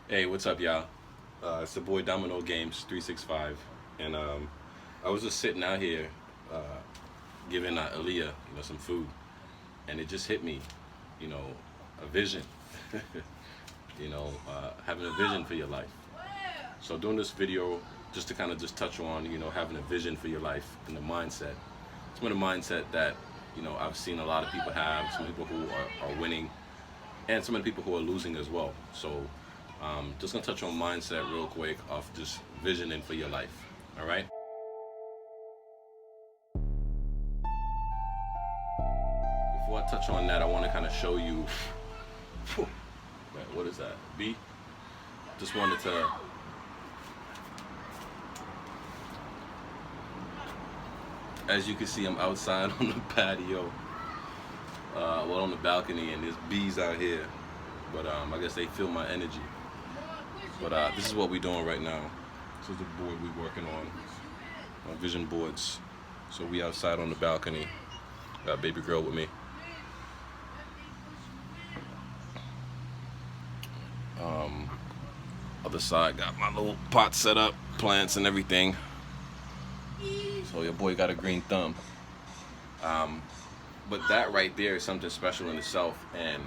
Hey, what's up, y'all? It's the boy Domino Games 365, and I was just sitting out here uh, giving Aliya, some food, and it just hit me, you know, a vision, having a vision for your life. So doing this video just to kind of just touch on, having a vision for your life and the mindset. It's been a mindset that, I've seen a lot of people have, some people who are winning, and some of the people who are losing as well. So just gonna touch on mindset real quick of just visioning for your life. All right. Before I touch on that, I want to kind of show you. Whew, what is that? B. Just wanted to. As you can see, I'm outside on the patio, on the balcony, and there's bees out here. But I guess they feel my energy. But this is what we're doing right now. This is the board we're working on vision boards. So we outside on the balcony. Got baby girl with me. Other side, got my little pot set up, plants and everything. So your boy got a green thumb. But that right there is something special in itself. And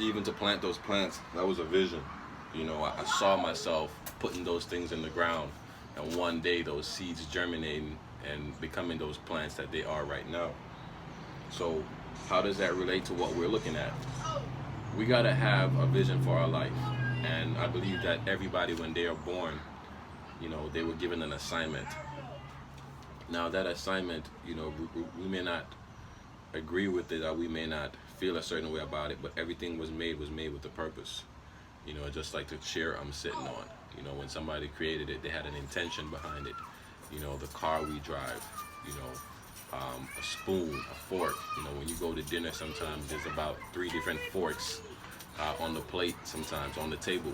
even to plant those plants, that was a vision. I saw myself putting those things in the ground, and one day those seeds germinating and becoming those plants that they are right now. So how does that relate to what we're looking at? We gotta have a vision for our life. And I believe that everybody, when they are born, they were given an assignment. Now that assignment, we may not agree with it, or we may not feel a certain way about it, but everything was made with a purpose. Just like the chair I'm sitting on. When somebody created it, they had an intention behind it. The car we drive, a spoon, a fork. When you go to dinner, sometimes there's about 3 different forks on the plate, sometimes on the table.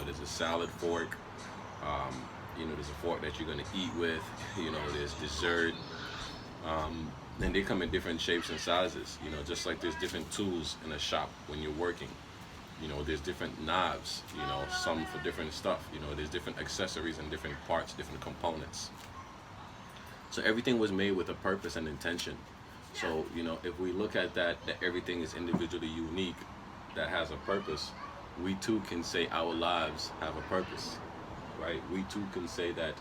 There's a salad fork, there's a fork that you're going to eat with, there's dessert. And they come in different shapes and sizes, just like there's different tools in a shop when you're working. There's different knives, some for different stuff. There's different accessories and different parts, different components. So everything was made with a purpose and intention. So, if we look at that everything is individually unique, that has a purpose, we too can say our lives have a purpose, right? We too can say that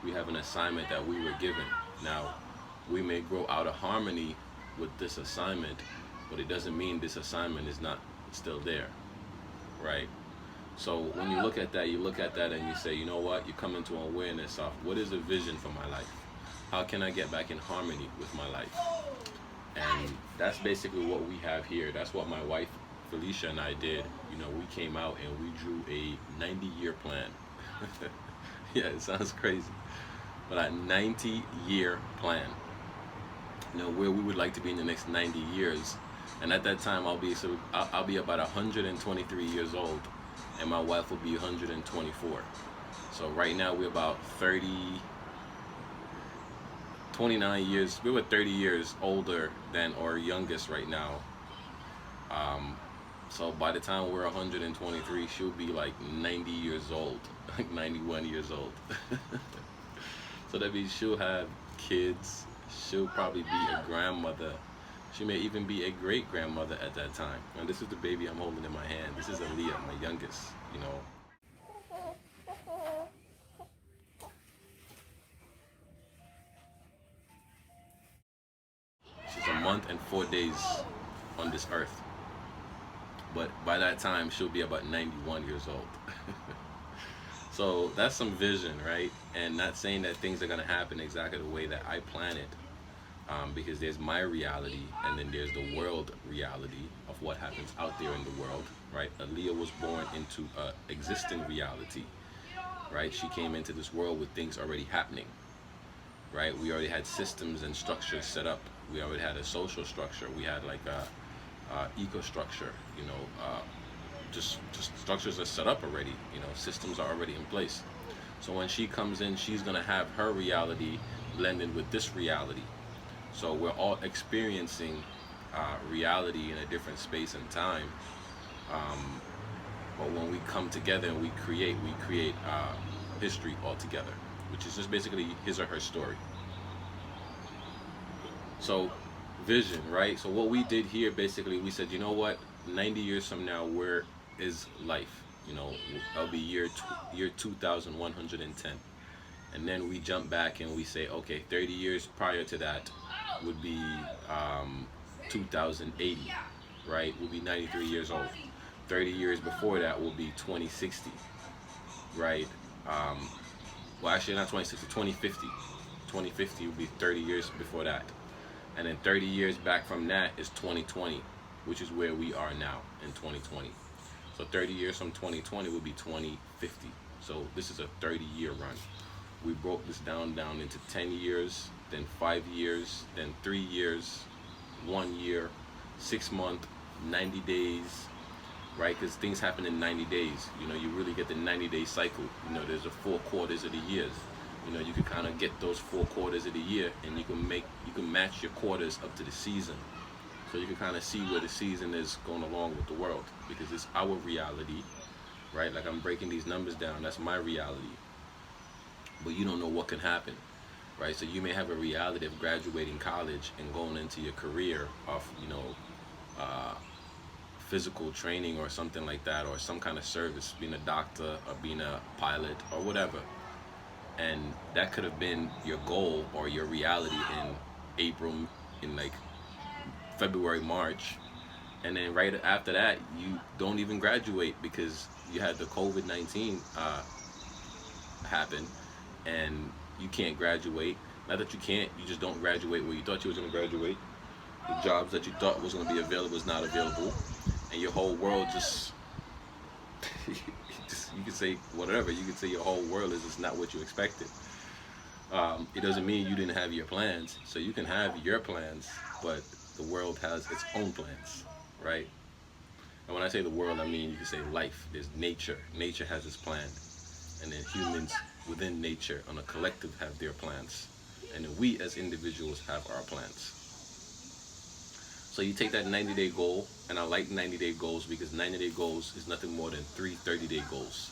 we have an assignment that we were given. Now, we may grow out of harmony with this assignment, but it doesn't mean this assignment is not still there. Right? So when you look at that and you say, you know what? You come into awareness of what is the vision for my life? How can I get back in harmony with my life? And that's basically what we have here. That's what my wife Felicia and I did. We came out and we drew a 90-year plan. Yeah, it sounds crazy, but a 90-year plan. Where we would like to be in the next 90 years. And at that time, I'll be about 123 years old, and my wife will be 124. So right now we're about 29 years. We were 30 years older than our youngest right now. So by the time we're 123, she'll be like 90 years old, like 91 years old. So that means she'll have kids. She'll probably be a grandmother. She may even be a great-grandmother at that time. And this is the baby I'm holding in my hand. This is Aliya, my youngest, She's a month and 4 days on this earth. But by that time, she'll be about 91 years old. So that's some vision, right? And not saying that things are going to happen exactly the way that I plan it. Because there's my reality and then there's the world reality of what happens out there in the world, right? Aliya was born into a existing reality, right? She came into this world with things already happening, right? We already had systems and structures set up. We already had a social structure. We had like a eco structure, just structures are set up already, systems are already in place. So when she comes in, she's gonna have her reality blended with this reality. So we're all experiencing reality in a different space and time. But when we come together and we create history all together, which is just basically his or her story. So, vision, right? So what we did here, basically, we said, you know what? 90 years from now, where is life? You know, that'll be year 2110. And then we jump back and we say, okay, 30 years prior to that would be 2080, right? We'll be 93 years old. 30 years before that will be 2060, right? Well, actually, not 2060, 2050. 2050 will be 30 years before that. And then 30 years back from that is 2020, which is where we are now in 2020. So 30 years from 2020 would be 2050. So this is a 30-year run. We broke this down into 10 years, then 5 years, then 3 years, 1 year, 6 months, 90 days, right? Because things happen in 90 days. You know, you really get the 90-day cycle. You know, there's the 4 quarters of the years. You know, you can kind of get those 4 quarters of the year, and you can match your quarters up to the season. So you can kind of see where the season is going along with the world, because it's our reality, right? Like, I'm breaking these numbers down. That's my reality. But you don't know what can happen, right? So you may have a reality of graduating college and going into your career of, you know, physical training or something like that, or some kind of service, being a doctor or being a pilot or whatever. And that could have been your goal or your reality in April, in like February, March. And then right after that, you don't even graduate because you had the COVID-19 happen, and you can't graduate. Not that you can't, you just don't graduate where you thought you was going to graduate. The jobs that you thought was going to be available is not available. And your whole world just, you can say whatever. You can say your whole world is just not what you expected. It doesn't mean you didn't have your plans. So you can have your plans, but the world has its own plans, right? And when I say the world, I mean, you can say life. There's nature. Nature has its plan. And then humans within nature on a collective have their plans. And then we as individuals have our plans. So you take that 90-day goal, and I like 90-day goals because 90-day goals is nothing more than 3 30-day goals.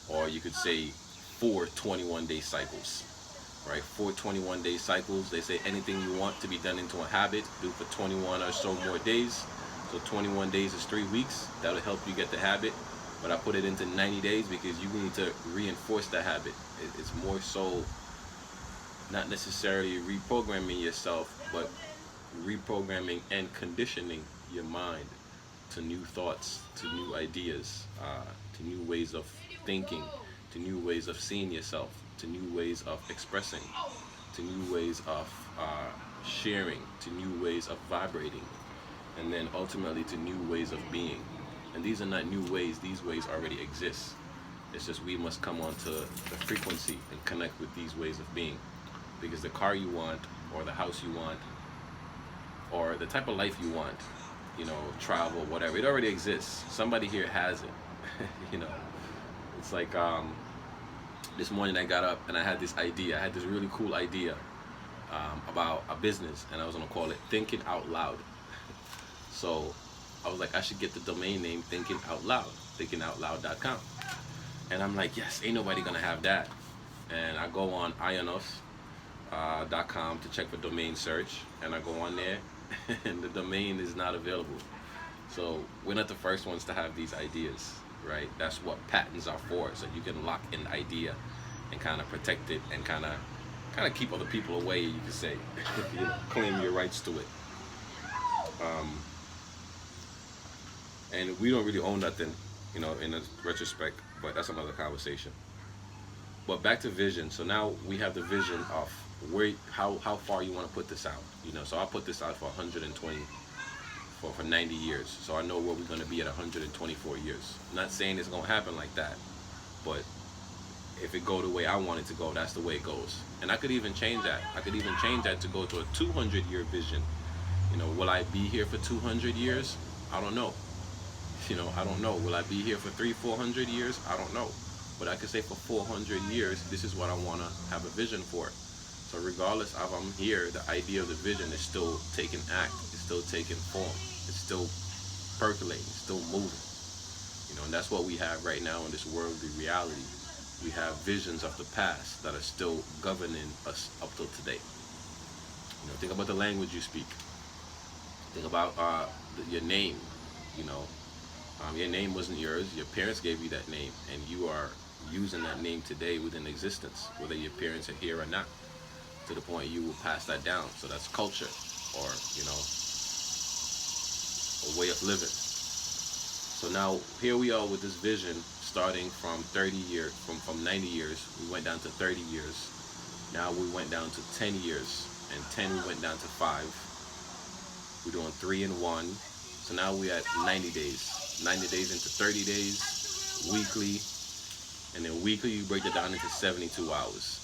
Or you could say 4 21-day cycles, right? 4 21-day cycles. They say anything you want to be done into a habit, do for 21 or so more days. So 21 days is 3 weeks. That'll help you get the habit. But I put it into 90 days because you need to reinforce the habit. It's more so not necessarily reprogramming yourself, but reprogramming and conditioning your mind to new thoughts, to new ideas, to new ways of thinking, to new ways of seeing yourself, to new ways of expressing, to new ways of sharing, to new ways of vibrating, and then ultimately to new ways of being. And these are not new ways, these ways already exist. It's just we must come onto the frequency and connect with these ways of being. Because the car you want, or the house you want, or the type of life you want, you know, travel, whatever, it already exists. Somebody here has it. You know, it's like this morning I got up and I had this idea. I had this really cool idea about a business, and I was gonna call it Thinking Out Loud. So I was like, I should get the domain name Thinking Out Loud, thinkingoutloud.com. And I'm like, yes, ain't nobody gonna have that. And I go on ionos.com to check for domain search, and I go on there and the domain is not available. So we're not the first ones to have these ideas, right? That's what patents are for, so you can lock an idea and kind of protect it and kind of keep other people away, you could say. You know, claim your rights to it. And we don't really own nothing, you know, in a retrospect, but that's another conversation. But back to vision. So now we have the vision of how far you want to put this out, you know. So I'll put this out for 120 for 90 years, so I know where we're going to be at 124 years. I'm not saying it's going to happen like that, but if it go the way I want it to go, that's the way it goes. And I could even change that. I could even change that to go to a 200-year vision. You know, will I be here for 200 years? I don't know. You know, I don't know. Will I be here for 400 years? I don't know. But I could say for 400 years, this is what I want to have a vision for. So regardless of I'm here, the idea of the vision is still taking act. It's still taking form. It's still percolating. It's still moving. And that's what we have right now in this worldly reality. We have visions of the past that are still governing us up till today. Think about the language you speak. Think about your name. You know, your name wasn't yours. Your parents gave you that name, and you are using that name today within existence, whether your parents are here or not. To the point you will pass that down. So that's culture, or a way of living. So now here we are with this vision, starting from 30 years, from 90 years, we went down to 30 years. Now we went down to 10 years, and 10 we went down to 5. We're doing 3 and 1. So now we're at 90 days. 90 days into 30 days, weekly, and then weekly you break it down into 72 hours.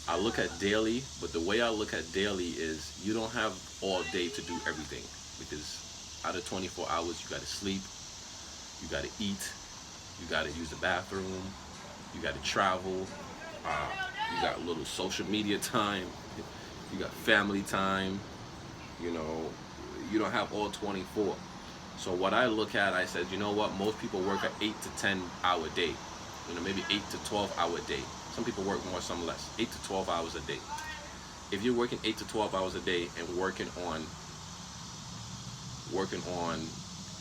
I look at daily, but the way I look at daily is you don't have all day to do everything, because out of 24 hours you got to sleep, you got to eat, you got to use the bathroom, you got to travel, you got a little social media time, you got family time. You don't have all 24. So what I look at, I said, you know what, most people work an 8 to 10 hour day, maybe 8 to 12 hour day. Some people work more, some less. 8 to 12 hours a day. If you're working 8 to 12 hours a day and working on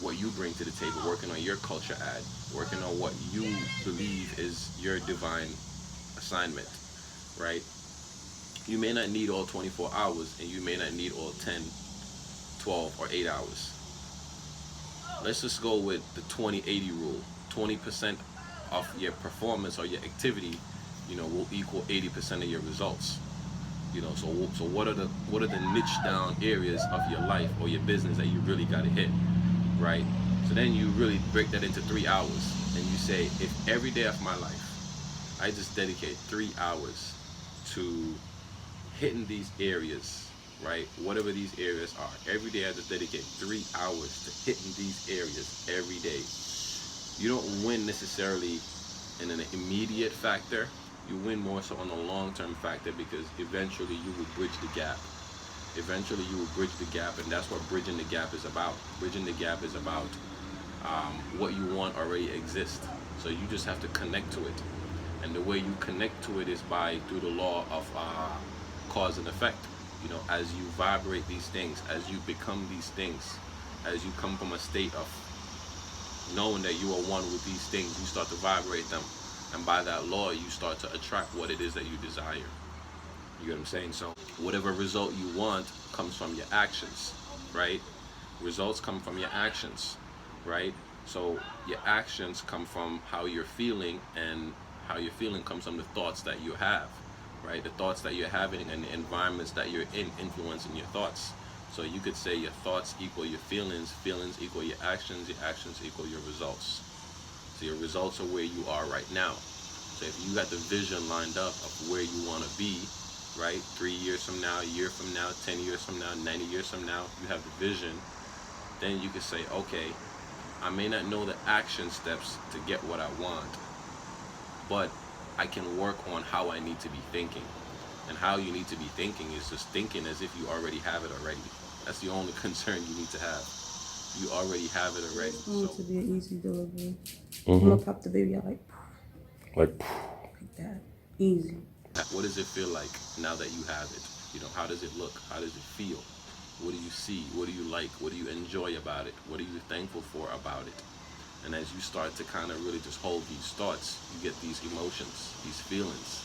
what you bring to the table, working on your culture ad, working on what you believe is your divine assignment, right? You may not need all 24 hours, and you may not need all 10, 12, or 8 hours. Let's just go with the 20-80 rule. 20% of your performance or your activity, will equal 80% of your results. So what are the niche down areas of your life or your business that you really got to hit, right? So then you really break that into 3 hours, and you say, if every day of my life I just dedicate 3 hours to hitting these areas, right? Whatever these areas are, every day I just dedicate 3 hours to hitting these areas every day. You don't win necessarily in an immediate factor. You win more so on a long-term factor, because eventually you will bridge the gap. Eventually you will bridge the gap, and that's what bridging the gap is about. Bridging the gap is about what you want already exists. So you just have to connect to it. And the way you connect to it is through the law of cause and effect. As you vibrate these things, as you become these things, as you come from a state of knowing that you are one with these things, you start to vibrate them. And by that law, you start to attract what it is that you desire. You get what I'm saying? So whatever result you want comes from your actions, right? Results come from your actions, right? So your actions come from how you're feeling, and how you're feeling comes from the thoughts that you have, right? The thoughts that you're having and the environments that you're in influencing your thoughts. So you could say your thoughts equal your feelings, feelings equal your actions equal your results. So your results are where you are right now. So if you got the vision lined up of where you want to be, right? 3 years from now, a year from now, 10 years from now, 90 years from now, you have the vision. Then you can say, okay, I may not know the action steps to get what I want, but I can work on how I need to be thinking. And how you need to be thinking is just thinking as if you already have it already. That's the only concern you need to have. You already have it already. I want it to be an easy delivery. Mm-hmm. I'm gonna pop the baby out like that. Easy. What does it feel like now that you have it? How does it look? How does it feel? What do you see? What do you like? What do you enjoy about it? What are you thankful for about it? And as you start to kind of really just hold these thoughts, you get these emotions, these feelings,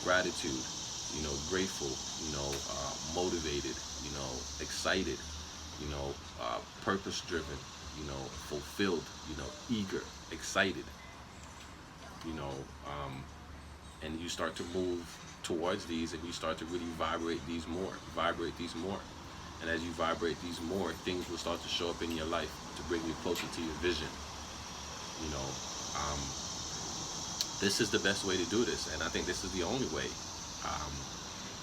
gratitude, grateful, motivated, excited, purpose-driven, fulfilled, eager, excited, and you start to move towards these, and you start to really vibrate these more. And as you vibrate these more, things will start to show up in your life to bring you closer to your vision. This is the best way to do this, and I think this is the only way.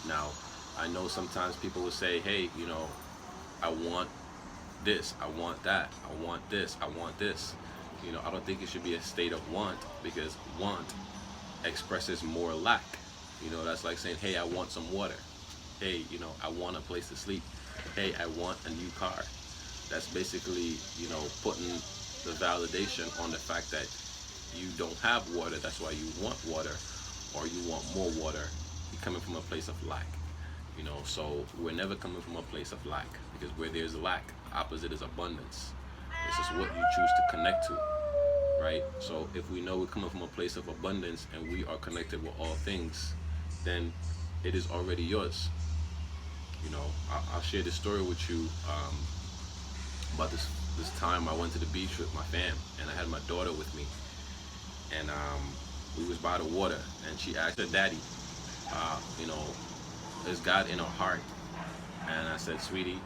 Now, I know sometimes people will say, hey, I want this, I want that, I want this, I want this. I don't think it should be a state of want, because want expresses more lack. That's like saying, hey, I want some water. Hey, I want a place to sleep. Hey, I want a new car. That's basically, putting the validation on the fact that you don't have water, that's why you want water, or you want more water. You're coming from a place of lack. So we're never coming from a place of lack, because where there's lack, opposite is abundance. This is what you choose to connect to, right? So if we know we're coming from a place of abundance and we are connected with all things, then it is already yours. I'll share this story with you, about this time I went to the beach with my fam, and I had my daughter with me, and we was by the water, and she asked her daddy, you know, is God in her heart? And I said, sweetie,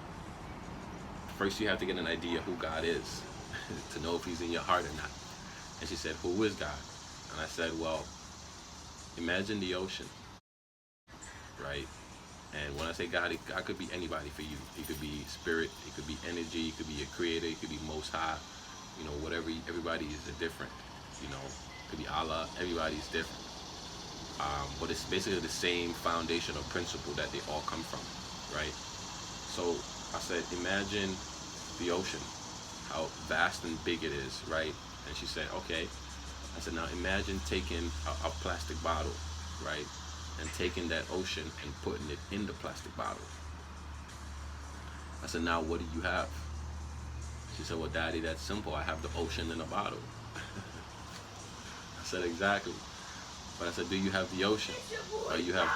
first you have to get an idea who God is to know if he's in your heart or not. And she said, who is God? And I said, well, imagine the ocean, right? And when I say God, God could be anybody for you. He could be spirit, he could be energy, he could be a creator, he could be most high, whatever. Everybody is different, it could be Allah, everybody's different. But it's basically the same foundational principle that they all come from, right? So I said, imagine the ocean, how vast and big it is, right? And she said, okay. I said, now imagine taking a plastic bottle, right? And taking that ocean and putting it in the plastic bottle. I said, now what do you have? She said, well, Daddy, that's simple. I have the ocean in a bottle. I said, exactly. But I said, do you have the ocean? Or you have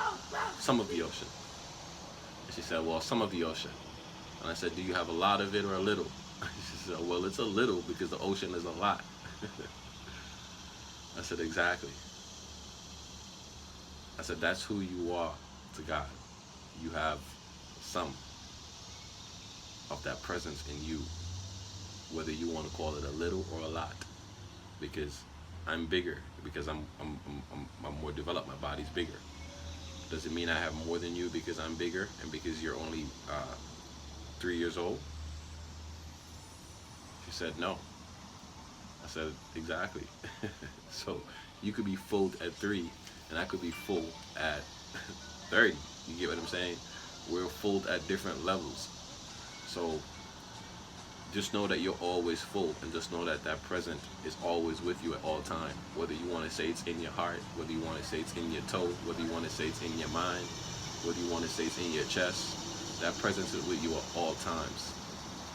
some of the ocean? And she said, well, some of the ocean. And I said, do you have a lot of it or a little? She said, well, it's a little because the ocean is a lot. I said, exactly. I said, that's who you are to God. You have some of that presence in you, whether you want to call it a little or a lot, because I'm bigger, because I'm more developed. My body's bigger. Does it mean I have more than you because I'm bigger and because you're only 3 years old? She said, no. I said, exactly. So you could be full at 3 and I could be full at 30. You get what I'm saying? We're full at different levels. So just know that you're always full, and just know that that present is always with you at all time. Whether you want to say it's in your heart, whether you want to say it's in your toe, whether you want to say it's in your mind, whether you want to say it's in your chest, that presence is with you at all times.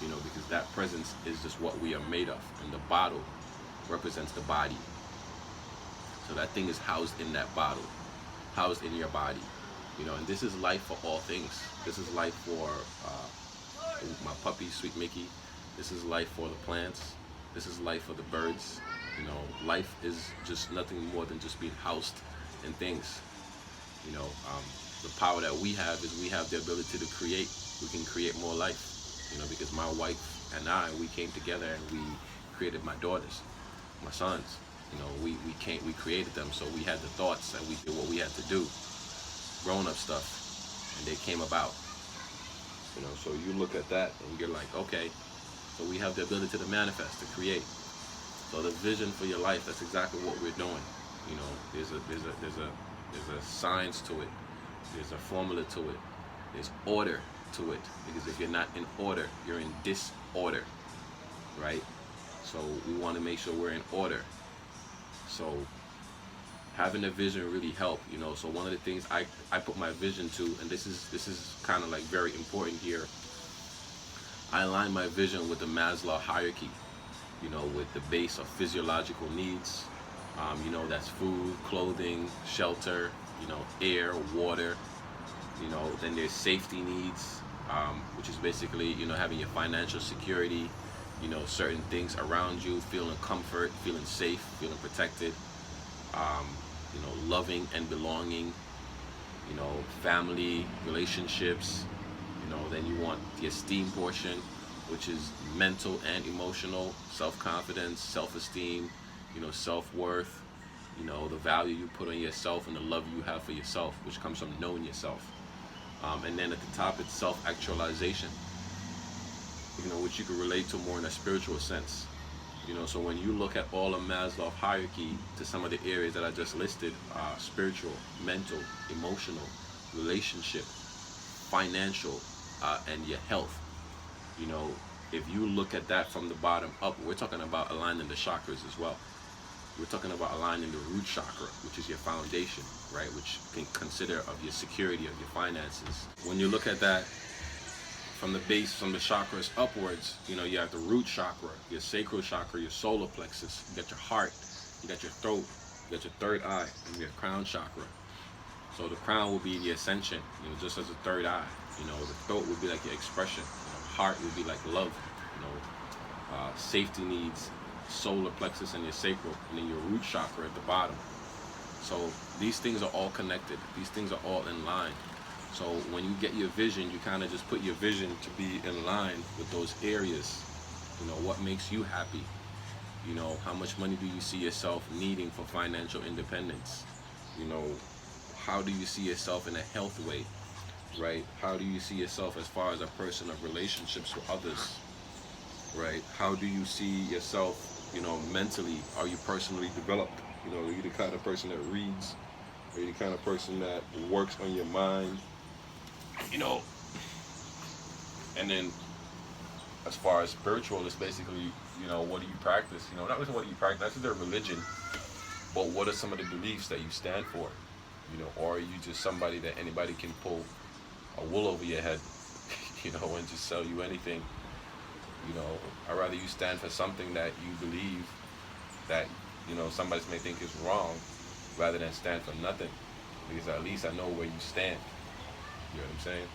Because that presence is just what we are made of, and the bottle represents the body. So that thing is housed in that bottle, housed in your body. And this is life for all things. This is life for my puppy, Sweet Mickey. This is life for the plants. This is life for the birds. Life is just nothing more than just being housed in things. The power that we have is we have the ability to create. We can create more life. Because my wife and I, we came together and we created my daughters, my sons. We created them, so we had the thoughts and we did what we had to do, grown-up stuff, and they came about. So you look at that and you're like, okay, so we have the ability to manifest, to create. So the vision for your life, that's exactly what we're doing. There's a science to it. There's a formula to it. There's order to it, because if you're not in order, you're in disorder, right? So we want to make sure we're in order. So having a vision really help. So one of the things I put my vision to, and this is kind of like very important here, I align my vision with the Maslow hierarchy, with the base of physiological needs. That's food, clothing, shelter, air, water. Then there's safety needs, which is basically, having your financial security, certain things around you, feeling comfort, feeling safe, feeling protected, loving and belonging, family, relationships. Then you want the esteem portion, which is mental and emotional, self-confidence, self-esteem, self-worth, the value you put on yourself and the love you have for yourself, which comes from knowing yourself. And then at the top, it's self-actualization, which you can relate to more in a spiritual sense. So when you look at all of Maslow's hierarchy to some of the areas that I just listed, spiritual, mental, emotional, relationship, financial, and your health, if you look at that from the bottom up, we're talking about aligning the chakras as well. We're talking about aligning the root chakra, which is your foundation, right? Which you can consider of your security, of your finances. When you look at that from the base, from the chakras upwards, you know, you have the root chakra, your sacral chakra, your solar plexus, you got your heart, you got your throat, you got your third eye, and your crown chakra. So the crown will be the ascension, you know, just as a third eye. You know, the throat would be like your expression. You know, heart would be like love. You know, safety needs, solar plexus, and your sacral, and then your root chakra at the bottom. So these things are all connected. These things are all in line. So when you get your vision, you kind of just put your vision to be in line with those areas. You know, what makes you happy? You know, how much money do you see yourself needing for financial independence? You know, how do you see yourself in a health way, right? How do you see yourself as far as a person of relationships with others, right? How do you see yourself, you know, mentally? Are you personally developed? You know, are you the kind of person that reads? Are you the kind of person that works on your mind? You know, and then as far as spiritual, it's basically, you know, what do you practice? You know, not just what do you practice, that's their religion, but what are some of the beliefs that you stand for? You know, or are you just somebody that anybody can pull a wool over your head, you know, and just sell you anything? You know, I'd rather you stand for something that you believe that, you know, somebody may think is wrong, rather than stand for nothing, because at least I know where you stand. You know what I'm saying?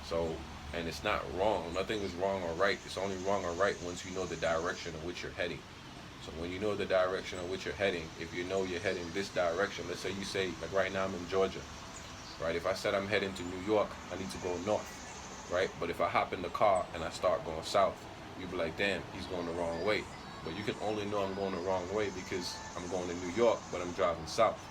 So, and it's not wrong. Nothing is wrong or right. It's only wrong or right once you know the direction in which you're heading. So when you know the direction in which you're heading, if you know you're heading this direction, let's say you say, like right now I'm in Georgia, right? If I said I'm heading to New York, I need to go north, right? But if I hop in the car and I start going south, you'd be like, damn, he's going the wrong way. But you can only know I'm going the wrong way because I'm going to New York, but I'm driving south,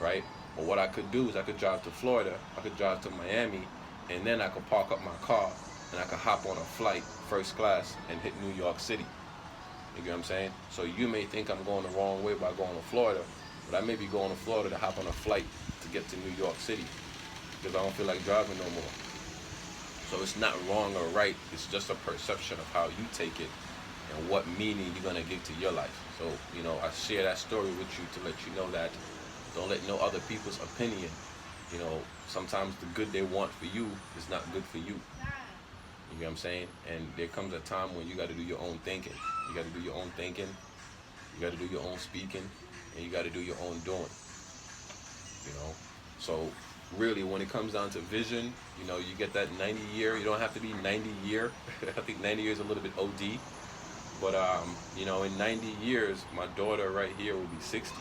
right? But what I could do is I could drive to Florida, I could drive to Miami, and then I could park up my car and I could hop on a flight, first class, and hit New York City. You get what I'm saying? So you may think I'm going the wrong way by going to Florida, but I may be going to Florida to hop on a flight to get to New York City because I don't feel like driving no more. So it's not wrong or right, it's just a perception of how you take it and what meaning you're going to give to your life. So, you know, I share that story with you to let you know that don't let no other people's opinion, you know, sometimes the good they want for you is not good for you. You know what I'm saying? And there comes a time when you got to do your own thinking. You got to do your own thinking, you got to do your own speaking, and you got to do your own doing. You know? So really, when it comes down to vision, you know, you get that 90 year, you don't have to be 90 year. I think 90 years is a little bit OD. But, you know, in 90 years, my daughter right here will be 60.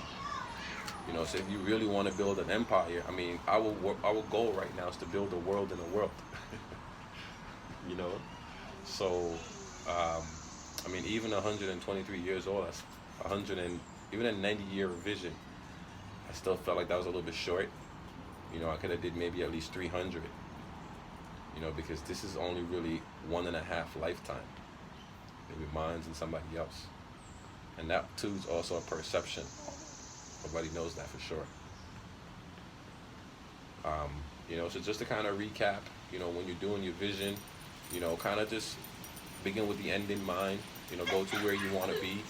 You know, so if you really want to build an empire, I mean, our goal right now is to build a world in a world. You know? So, I mean, even 123 years old, that's even a 90-year vision, I still felt like that was a little bit short. You know, I could have did maybe at least 300. You know, because this is only really 1.5 lifetime. Maybe mine's and somebody else. And that too is also a perception. Nobody knows that for sure. You know, so just to kind of recap, you know, when you're doing your vision, you know, kind of just begin with the end in mind. You know, go to where you want to be.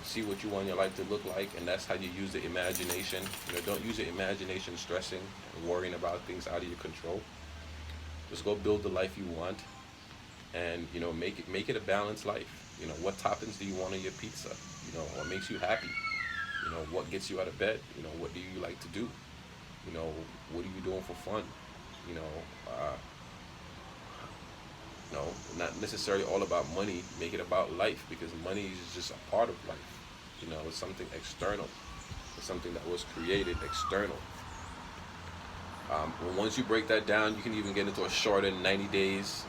See what you want your life to look like, and that's how you use the imagination. You know, don't use your imagination stressing and worrying about things out of your control. Just go build the life you want, and you know, make it a balanced life. You know, what toppings do you want on your pizza? You know, what makes you happy? You know, what gets you out of bed? You know, what do you like to do? You know, what are you doing for fun? You know, no, not necessarily all about money. Make it about life, because money is just a part of life. You know, it's something external. It's something that was created external. Once you break that down, you can even get into a shorter 90 days,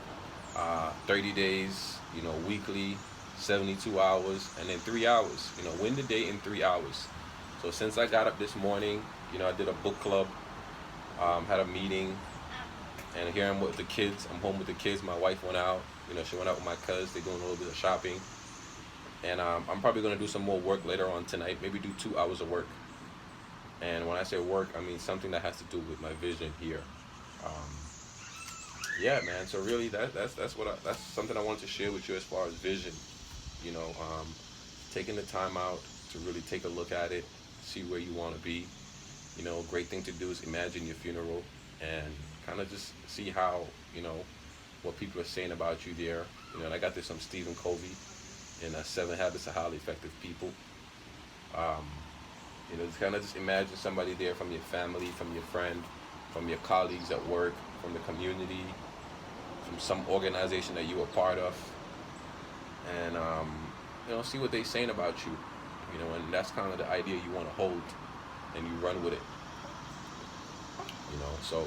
30 days, you know, weekly, 72 hours, and then 3 hours. You know, win the day in 3 hours. So since I got up this morning, you know, I did a book club, had a meeting, and here I'm with the kids. I'm home with the kids. My wife went out. You know, she went out with my cousins. They're doing a little bit of shopping. And I'm probably going to do some more work later on tonight. Maybe do 2 hours of work. And when I say work, I mean something that has to do with my vision here. yeah, man. So really, that's something I wanted to share with you as far as vision. You know, taking the time out to really take a look at it, see where you want to be. You know, great thing to do is imagine your funeral and kind of just see how, you know, what people are saying about you there. You know, and I got this from Stephen Covey in Seven Habits of Highly Effective People. Um, you know, just kind of just imagine somebody there from your family, from your friend, from your colleagues at work, from the community, from some organization that you were part of, and you know, see what they're saying about you. You know, and that's kind of the idea you want to hold, and you run with it. You know, so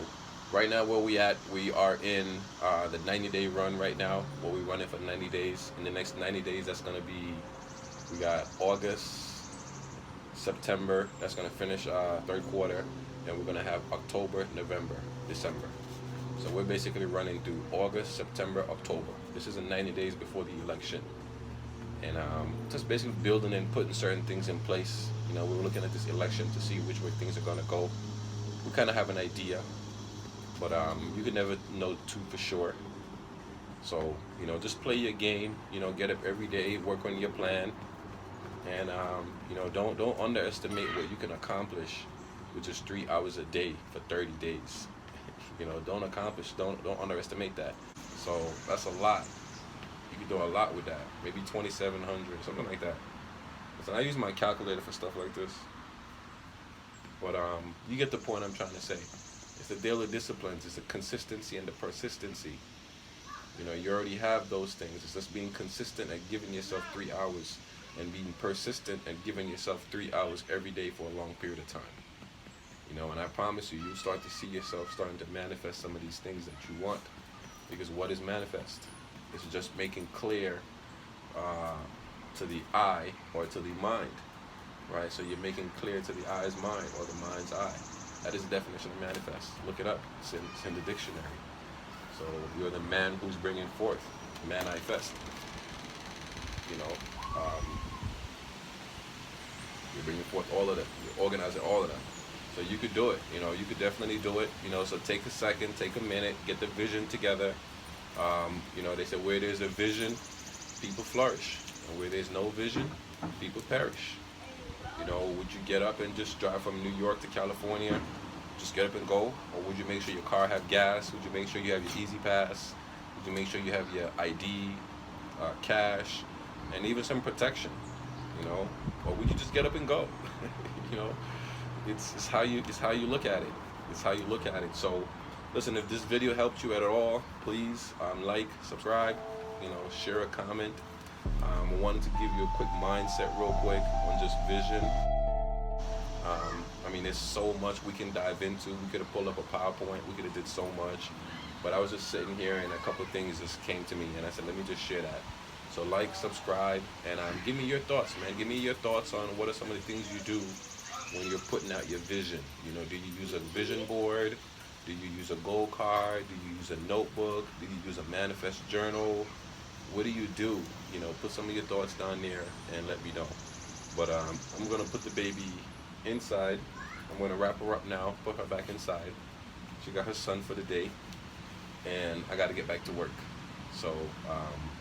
right now where we are in the 90-day run right now. Well, we're running for 90 days. In the next 90 days, that's gonna be, we got August, September. That's gonna finish third quarter, and we're gonna have October, November, December. So we're basically running through August, September, October. This is in 90 days before the election, and just basically building and putting certain things in place. You know, we're looking at this election to see which way things are gonna go. We kind of have an idea, but you can never know too for sure. So you know, just play your game. You know, get up every day, work on your plan, and you know, don't underestimate what you can accomplish with just 3 hours a day for 30 days. You know, don't underestimate that. So that's a lot. You can do a lot with that. Maybe 2,700, something like that. Listen, I use my calculator for stuff like this. But you get the point I'm trying to say. It's the daily disciplines. It's the consistency and the persistency. You know, you already have those things. It's just being consistent at giving yourself 3 hours, and being persistent at giving yourself 3 hours every day for a long period of time. You know, and I promise you, you'll start to see yourself starting to manifest some of these things that you want. Because what is manifest? It's just making clear to the eye or to the mind. Right? So you're making clear to the eye's mind or the mind's eye. That is the definition of manifest. Look it up. It's in the dictionary. So you're the man who's bringing forth, manifest. You know, you're bringing forth all of that. You're organizing all of that. So you could do it. You know, you could definitely do it. You know, so take a second, take a minute, get the vision together. You know, they said where there's a vision, people flourish, and where there's no vision, people perish. You know, would you get up and just drive from New York to California? Just get up and go? Or would you make sure your car have gas? Would you make sure you have your Easy Pass? Would you make sure you have your ID, cash, and even some protection? You know, or would you just get up and go? You know, it's how you look at it. It's how you look at it. So, listen, if this video helped you at all, please like, subscribe, you know, share a comment. I wanted to give you a quick mindset real quick on just vision. I mean, there's so much we can dive into. We could have pulled up a PowerPoint. We could have did so much. But I was just sitting here and a couple of things just came to me. And I said, let me just share that. So like, subscribe, and give me your thoughts, man. Give me your thoughts on what are some of the things you do when you're putting out your vision. You know, do you use a vision board? Do you use a goal card? Do you use a notebook? Do you use a manifest journal? What do you do? You know, put some of your thoughts down there and let me know. But I'm gonna put the baby inside. I'm gonna wrap her up now, put her back inside. She got her son for the day, and I gotta get back to work. So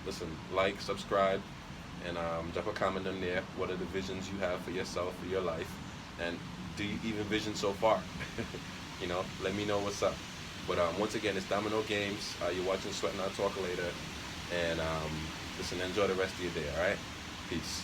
listen, like, subscribe, and drop a comment in there. What are the visions you have for yourself, for your life, and do you even vision so far? You know, let me know what's up. But once again, it's Domino Games. You're watching Sweat Not Talk Later. And listen, enjoy the rest of your day, all right? Peace.